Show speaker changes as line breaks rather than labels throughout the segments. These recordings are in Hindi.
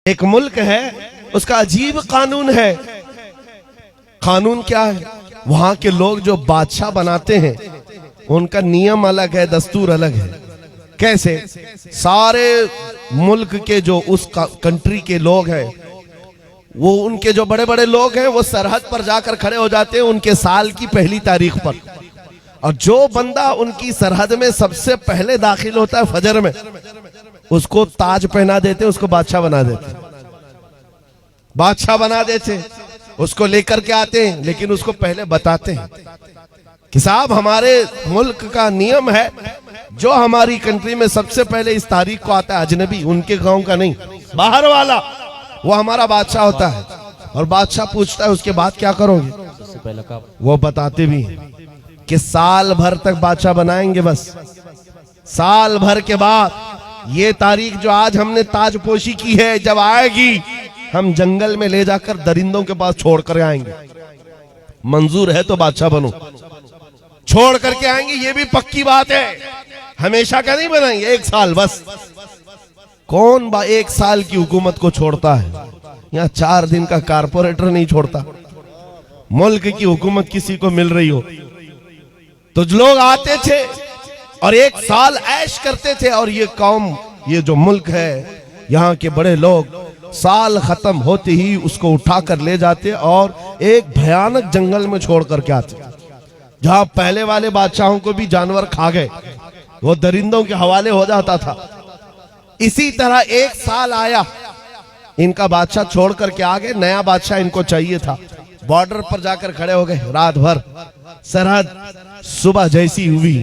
एक मुल्क है, उसका अजीब कानून है। कानून क्या है? वहां के लोग जो बादशाह बनाते हैं उनका नियम अलग है, दस्तूर अलग है। कैसे? सारे मुल्क के जो उस कंट्री के लोग हैं, वो उनके जो बड़े बड़े लोग हैं वो सरहद पर जाकर खड़े हो जाते हैं उनके साल की पहली तारीख पर। और जो बंदा उनकी सरहद में सबसे पहले दाखिल होता है फजर में, उसको ताज पहना देते, उसको बादशाह बना देते। बादशाह बना देते, उसको लेकर के आते हैं, लेकिन उसको पहले बताते हैं कि साहब हमारे मुल्क का नियम है, जो हमारी कंट्री में सबसे पहले इस तारीख को आता है अजनबी, उनके गांव का नहीं, बाहर वाला, वो हमारा बादशाह होता है। और बादशाह पूछता है उसके बाद क्या करोगे?
सबसे पहले का
वो बताते भी हैं कि साल भर तक बादशाह बनाएंगे, बस साल भर के बाद ये तारीख जो आज हमने ताजपोशी की है, जब आएगी हम जंगल में ले जाकर दरिंदों के पास छोड़ कर आएंगे। मंजूर है तो बादशाह बनो, छोड़ करके आएंगे, ये भी पक्की बात है। हमेशा का नहीं बनाएंगे, एक साल बस। कौन एक साल की हुकूमत को छोड़ता है? यहाँ 4 दिन का कारपोरेटर नहीं छोड़ता। मुल्क की हुकूमत किसी को मिल रही हो तो लोग आते थे और एक साल ऐश करते थे। और ये कौम, ये जो मुल्क है, यहाँ के बड़े लोग साल खत्म होते ही उसको उठाकर ले जाते और एक भयानक जंगल में छोड़ करके आते, जहां पहले वाले बादशाहों को भी जानवर खा गए, वो दरिंदों के हवाले हो जाता था। इसी तरह एक साल आया, इनका बादशाह छोड़ करके आ गए, नया बादशाह इनको चाहिए था। बॉर्डर पर जाकर खड़े हो गए, रात भर सरहद। सुबह जैसी हुई,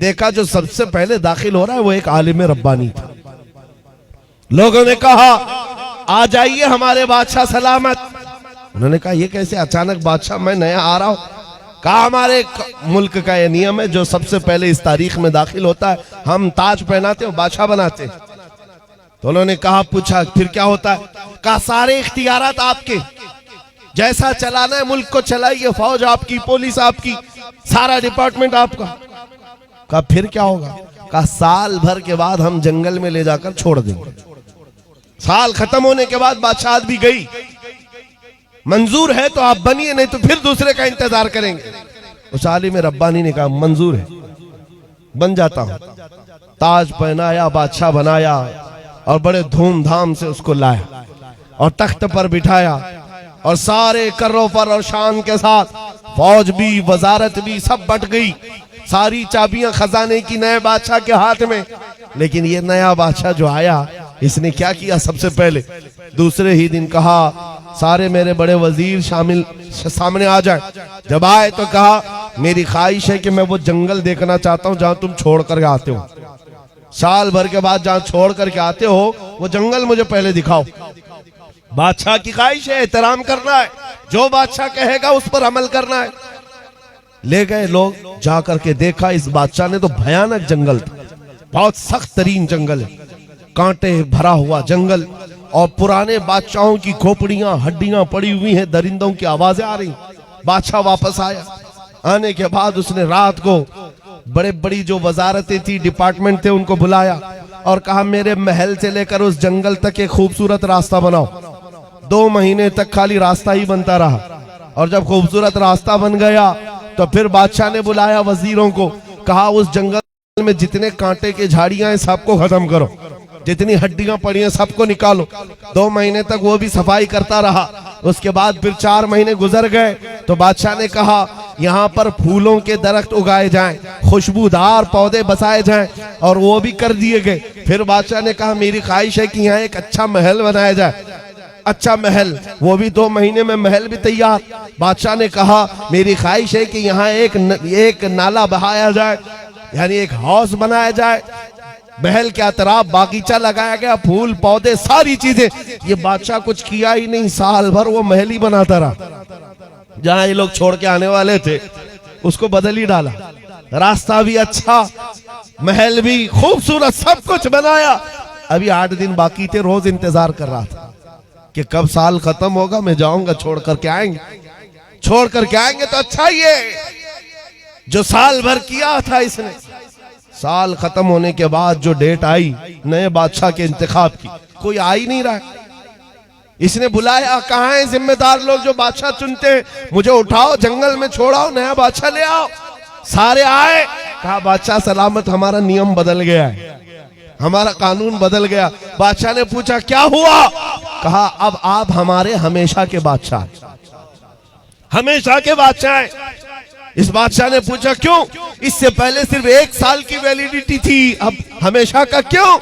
देखा जो सबसे पहले दाखिल हो रहा है वो एक आलिम रब्बानी था। लोगों ने कहा आ जाइए हमारे बादशाह सलामत। उन्होंने कहा ये कैसे अचानक बादशाह, मैं नया आ रहा हूं। कहा हमारे मुल्क का ये नियम है, जो सबसे पहले इस तारीख में दाखिल होता है हम ताज पहनाते हैं, बादशाह बनाते हैं। तो उन्होंने कहा, पूछा फिर क्या होता है? कहा सारे इख्तियारात आपके, जैसा चलाना है मुल्क को चलाइए, फौज आपकी, पुलिस आपकी, सारा डिपार्टमेंट आपका। कहा फिर क्या होगा? कहा साल भर के बाद हम जंगल में ले जाकर छोड़ देंगे। साल खत्म होने के बाद बादशाह भी गई, मंजूर है तो आप बनिए, नहीं तो फिर दूसरे का इंतजार करेंगे। उस आलिम रब्बानी ने कहा मंजूर है, बन जाता हूं। ताज पहनाया, बादशाह बनाया और बड़े धूमधाम से उसको लाया और तख्त पर बिठाया और सारे कर्रों पर और शान के साथ फौज भी, वजारत भी सब बट गई। सारी चाबियां खजाने की नए बादशाह के हाथ में। लेकिन ये नया बादशाह जो आया, इसने क्या किया? सबसे पहले दूसरे ही दिन कहा सारे मेरे बड़े वजीर सामने आ जाए। जब आए तो कहा मेरी ख्वाहिश है कि मैं वो जंगल देखना चाहता हूं जहां तुम छोड़ कर आते हो। साल भर के बाद जहां छोड़ करके आते हो वो जंगल मुझे पहले दिखाओ। बादशाह की ख्वाहिश है, एहतराम करना है, जो बादशाह कहेगा उस पर अमल करना है। ले गए लोग, जा करके देखा इस बादशाह ने तो भयानक जंगल था, बहुत सख्त तरीन जंगल है, कांटे भरा हुआ जंगल, और पुराने बादशाहों की खोपड़ियां, हड्डियां पड़ी हुई हैं, दरिंदों की आवाजें आ रही। बादशाह वापस आया। आने के बाद उसने रात को बड़े बड़ी जो वजारतें थी, डिपार्टमेंट थे, उनको बुलाया और कहा मेरे महल से लेकर उस जंगल तक एक खूबसूरत रास्ता बनाओ। 2 महीने तक खाली रास्ता ही बनता रहा और जब खूबसूरत रास्ता बन गया तो फिर बादशाह ने बुलाया वजीरों को, कहा उस जंगल में जितने कांटे के झाड़ियां हैं सबको खत्म करो, जितनी हड्डियां पड़ी हैं सबको निकालो। 2 महीने तक वो भी सफाई करता रहा। उसके बाद फिर 4 महीने गुजर गए तो बादशाह ने कहा यहाँ पर फूलों के दरख्त उगाए जाएं, खुशबूदार पौधे बसाए जाएं, और वो भी कर दिए गए। फिर बादशाह ने कहा मेरी ख्वाहिश है कि यहाँ एक अच्छा महल बनाया जाए। अच्छा महल, वो भी 2 महीने में महल भी तैयार। बादशाह ने कहा मेरी ख्वाहिश है कि यहाँ एक नाला बहाया जाए, यानी एक हाउस बनाया जाए, महल के अतराफ बागीचा लगाया गया, फूल पौधे सारी चीजें। ये बादशाह कुछ किया ही नहीं, साल भर वो महल ही बनाता रहा। जहां ये लोग छोड़ के आने वाले थे उसको बदल ही डाला, रास्ता भी अच्छा, महल भी खूबसूरत, सब कुछ बनाया। अभी 8 दिन बाकी थे, रोज इंतजार कर रहा था कि कब साल खत्म होगा, मैं जाऊंगा, छोड़ करके आएंगे। छोड़ करके आएंगे तो अच्छा ही है, जो साल भर किया था इसने। साल खत्म होने के बाद जो डेट आई नए बादशाह के इंतखाब की, कोई आ ही नहीं रहा। इसने बुलाया, कहाँ है जिम्मेदार लोग जो बादशाह चुनते हैं, मुझे उठाओ जंगल में छोड़ाओ, नया बादशाह ले आओ। सारे आए, कहा बादशाह सलामत, हमारा नियम बदल गया है, हमारा कानून बदल गया। बादशाह ने पूछा क्या हुआ? कहा अब आप हमारे हमेशा के बादशाह, हमेशा के बादशाह हैं। इस बादशाह ने पूछा क्यों? इससे पहले सिर्फ 1 साल की वैलिडिटी थी, अब हमेशा का क्यों?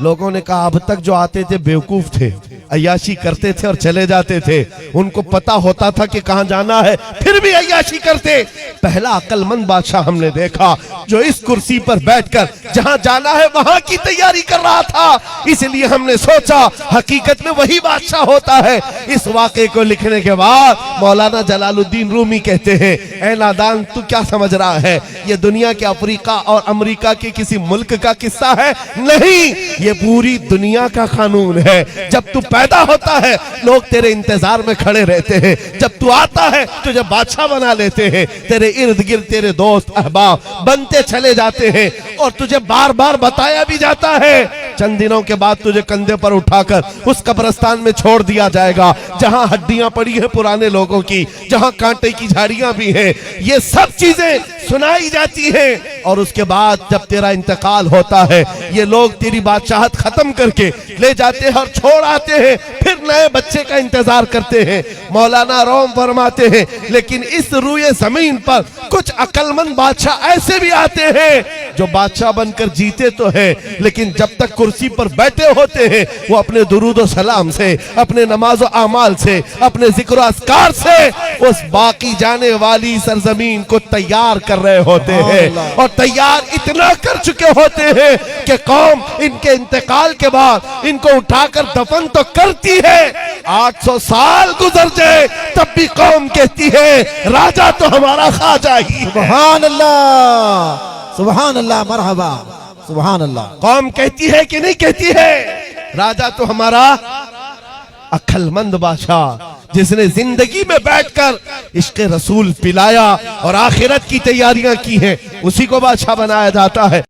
लोगों ने कहा अब तक जो आते थे बेवकूफ थे, अय्याशी करते थे और चले जाते थे, उनको पता होता था कि कहां जाना है फिर भी अय्याशी करते। पहला अक्लमंद बादशाह हमने देखा जो इस कुर्सी पर बैठकर जहां जाना है वहां की तैयारी कर रहा था। इसलिए हमने सोचा हकीकत में वही बादशाह होता है। इस वाक़े को लिखने के बाद मौलाना जलालुद्दीन रूमी कहते हैं, ऐ नादान तू क्या समझ रहा है, ये दुनिया के अफ्रीका और अमेरिका के किसी मुल्क का किस्सा है? नहीं, ये पूरी दुनिया का कानून है। जब तू पैदा होता है लोग तेरे इंतजार में खड़े रहते हैं, जब तू आता है तुझे बादशाह बना लेते हैं, तेरे इर्द गिर्द तेरे दोस्त अहबाब बनते चले जाते हैं और तुझे बार बार बताया भी जाता है। चंद दिनों के बाद तुझे कंधे पर उठाकर उस कब्रिस्तान में छोड़ दिया जाएगा जहां हड्डियां पड़ी हैं पुराने लोगों की, जहां कांटे की झाड़ियां भी हैं। ये सब चीजें सुनाई जाती हैं और उसके बाद जब तेरा इंतकाल होता है ये लोग तेरी बादशाहत खत्म करके ले जाते हैं और छोड़ आते हैं, फिर नए बच्चे का इंतजार करते हैं। मौलाना रोम फरमाते हैं लेकिन इस रूए जमीन पर कुछ अक्लमंद बादशाह ऐसे भी आते हैं जो बादशाह बनकर जीते तो है लेकिन जब तक कुर्सी पर बैठे होते हैं वो अपने दुरूद सलाम से, अपने नमाज आमाल से, अपने जिक्र अस्कार से उस बाकी जाने वाली सरजमीन को तैयार कर रहे होते हैं और तैयार इतना कर चुके होते हैं कि कौम इनके इंतकाल के बाद इनको उठाकर दफन तो करती है, 800 साल गुजर जाए तब भी कौम कहती है राजा तो हमारा ख्वाजा ही।
सुभान अल्लाह, सुभान अल्लाह, मरहबा, सुभान अल्लाह।
कौम कहती है कि नहीं कहती है? राजा तो हमारा अक्लमंद बादशाह जिसने जिंदगी में बैठकर इश्क़ रसूल पिलाया और आखिरत की तैयारियां की हैं, उसी को बादशाह बनाया जाता है।